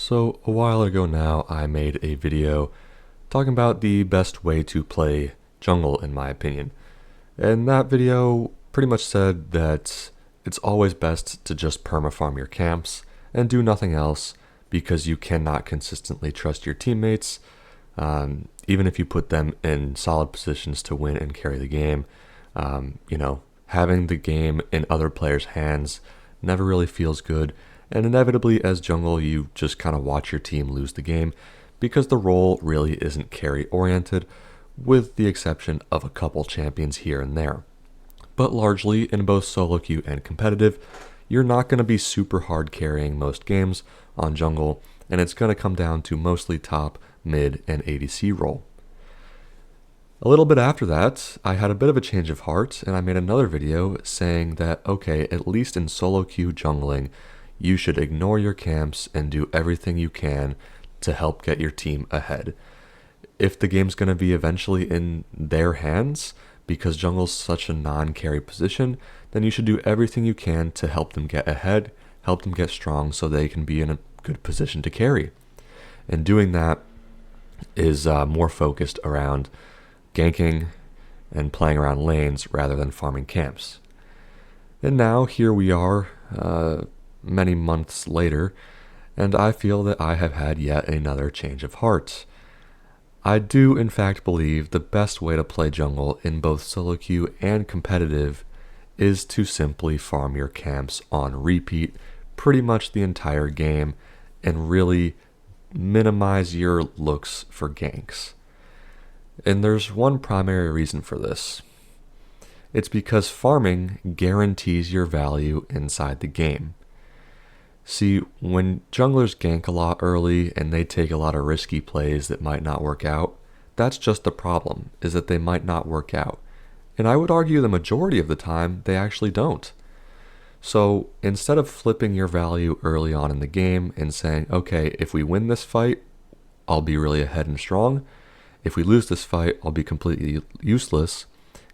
So a while ago now, I made a video talking about the best way to play jungle in my opinion. And that video pretty much said that it's always best to just permafarm your camps and do nothing else because you cannot consistently trust your teammates, even if you put them in solid positions to win and carry the game. Having the game in other players' hands never really feels good, and inevitably, as jungle, you just kind of watch your team lose the game because the role really isn't carry oriented, with the exception of a couple champions here and there. But largely, in both solo queue and competitive, you're not going to be super hard carrying most games on jungle, and it's going to come down to mostly top, mid, and ADC role. A little bit after that, I had a bit of a change of heart, and I made another video saying that, okay, at least in solo queue jungling, you should ignore your camps and do everything you can to help get your team ahead. If the game's going to be eventually in their hands, because jungle's such a non-carry position, then you should do everything you can to help them get ahead, help them get strong so they can be in a good position to carry. And doing that is more focused around ganking and playing around lanes rather than farming camps. And now here we are, many months later, and I feel that I have had yet another change of heart. I do in fact believe the best way to play jungle in both solo queue and competitive is to simply farm your camps on repeat pretty much the entire game and really minimize your looks for ganks. And there's one primary reason for this. It's because farming guarantees your value inside the game. See, when junglers gank a lot early and they take a lot of risky plays that might not work out, that's just the problem, is that they might not work out. And I would argue the majority of the time, they actually don't. So instead of flipping your value early on in the game and saying, okay, if we win this fight, I'll be really ahead and strong. If we lose this fight, I'll be completely useless.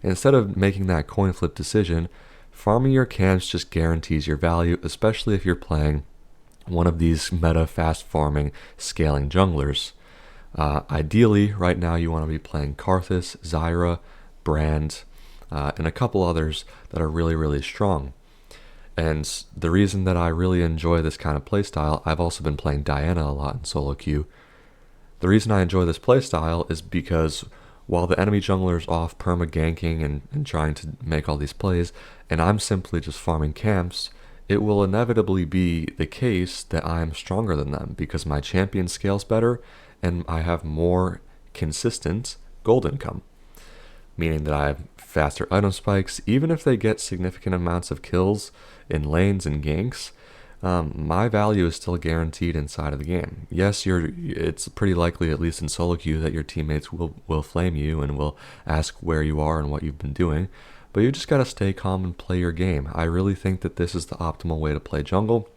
Instead of making that coin flip decision, farming your camps just guarantees your value, especially if you're playing one of these meta fast farming scaling junglers. Ideally, right now you want to be playing Karthus, Zyra, Brand, and a couple others that are really, really strong. And the reason that I really enjoy this kind of playstyle, I've also been playing Diana a lot in solo queue. The reason I enjoy this playstyle is because while the enemy jungler is off perma ganking and trying to make all these plays, and I'm simply just farming camps, it will inevitably be the case that I am stronger than them because my champion scales better and I have more consistent gold income. Meaning that I have faster item spikes, even if they get significant amounts of kills in lanes and ganks. My value is still guaranteed inside of the game. Yes, it's pretty likely, at least in solo queue, that your teammates will flame you and will ask where you are and what you've been doing, but you just gotta stay calm and play your game. I really think that this is the optimal way to play jungle,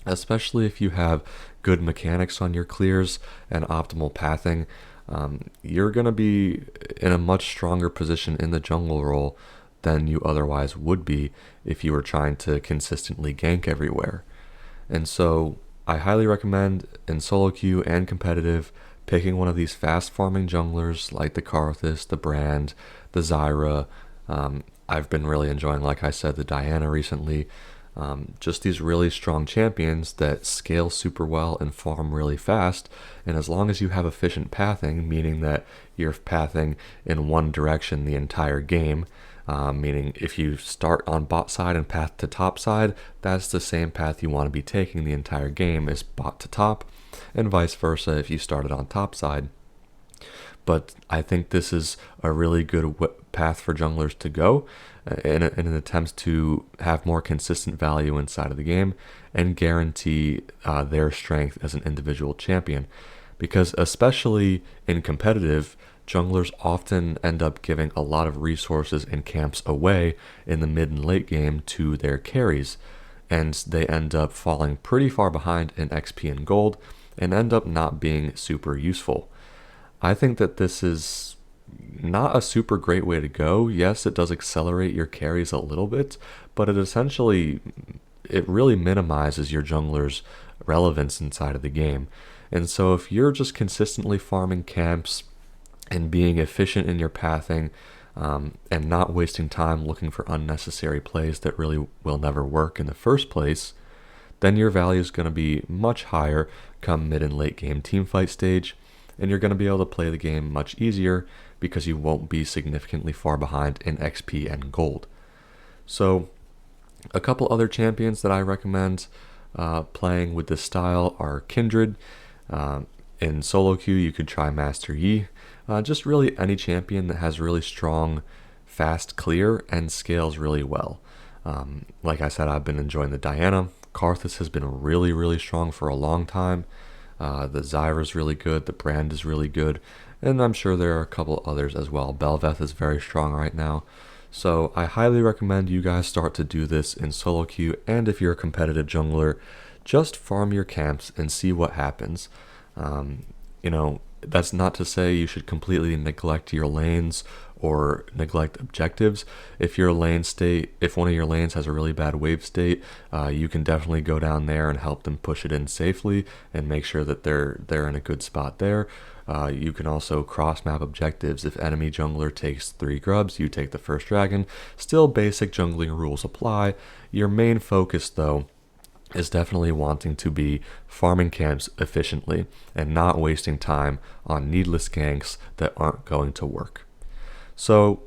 especially if you have good mechanics on your clears and optimal pathing. You're gonna be in a much stronger position in the jungle role than you otherwise would be if you were trying to consistently gank everywhere. And so I highly recommend in solo queue and competitive picking one of these fast farming junglers like the Karthus, the Brand, the Zyra. I've been really enjoying, like I said, the Diana recently. Just these really strong champions that scale super well and farm really fast. And as long as you have efficient pathing, meaning that you're pathing in one direction the entire game, meaning if you start on bot side and path to top side, that's the same path you want to be taking the entire game is bot to top, and vice versa if you started on top side. But I think this is a really good path for junglers to go in an attempt to have more consistent value inside of the game and guarantee their strength as an individual champion. Because especially in competitive, junglers often end up giving a lot of resources and camps away in the mid and late game to their carries, and they end up falling pretty far behind in XP and gold and end up not being super useful. I think that this is not a super great way to go. Yes, it does accelerate your carries a little bit, but it really minimizes your jungler's relevance inside of the game. And so if you're just consistently farming camps and being efficient in your pathing, and not wasting time looking for unnecessary plays that really will never work in the first place, then your value is going to be much higher come mid and late game teamfight stage, and you're going to be able to play the game much easier because you won't be significantly far behind in XP and gold. So a couple other champions that I recommend playing with this style are Kindred. In solo queue, you could try Master Yi. Just really any champion that has really strong, fast clear and scales really well. Like I said, I've been enjoying the Diana. Karthus has been really, really strong for a long time. The Zyra is really good. The Brand is really good. And I'm sure there are a couple others as well. Bel'Veth is very strong right now. So I highly recommend you guys start to do this in solo queue. And if you're a competitive jungler, just farm your camps and see what happens. That's not to say you should completely neglect your lanes or neglect objectives. If one of your lanes has a really bad wave state, you can definitely go down there and help them push it in safely and make sure that they're in a good spot there. You can also cross map objectives. If enemy jungler takes 3 grubs, you take the first dragon. Still basic jungling rules apply. Your main focus though is definitely wanting to be farming camps efficiently and not wasting time on needless ganks that aren't going to work. So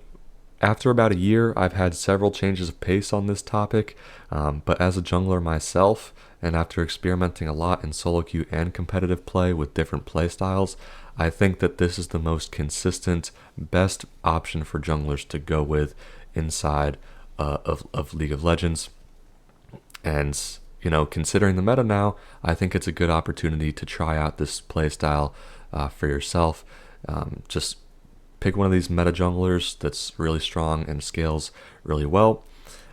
after about a year, I've had several changes of pace on this topic, but as a jungler myself, and after experimenting a lot in solo queue and competitive play with different playstyles, I think that this is the most consistent, best option for junglers to go with inside of League of Legends. And considering the meta now, I think it's a good opportunity to try out this playstyle for yourself. Just pick one of these meta junglers that's really strong and scales really well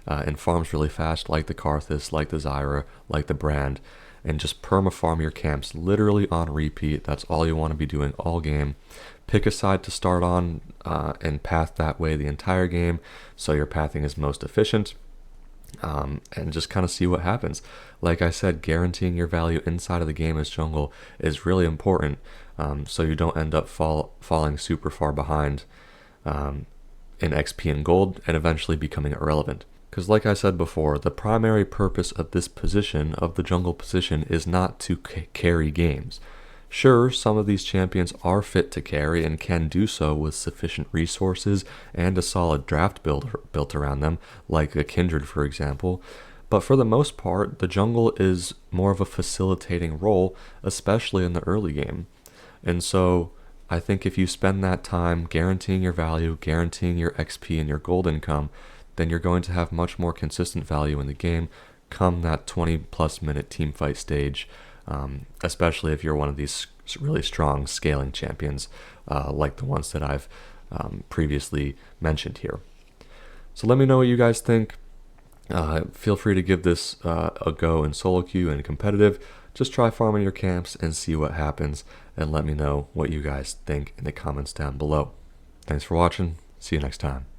and farms really fast, like the Karthus, like the Zyra, like the Brand, and just perma-farm your camps literally on repeat. That's all you want to be doing all game. Pick a side to start on and path that way the entire game so your pathing is most efficient. And just kind of see what happens. Like I said, guaranteeing your value inside of the game as jungle is really important, so you don't end up falling super far behind in XP and gold and eventually becoming irrelevant. Because like I said before, the primary purpose of this position, of the jungle position, is not to carry games. Sure, some of these champions are fit to carry and can do so with sufficient resources and a solid draft built around them, like a Kindred for example, but for the most part, the jungle is more of a facilitating role, especially in the early game. And so I think if you spend that time guaranteeing your value, guaranteeing your XP and your gold income, then you're going to have much more consistent value in the game come that 20+ minute teamfight stage. Especially if you're one of these really strong scaling champions like the ones that I've previously mentioned here. So let me know what you guys think. Feel free to give this a go in solo queue and competitive. Just try farming your camps and see what happens, and let me know what you guys think in the comments down below. Thanks for watching. See you next time.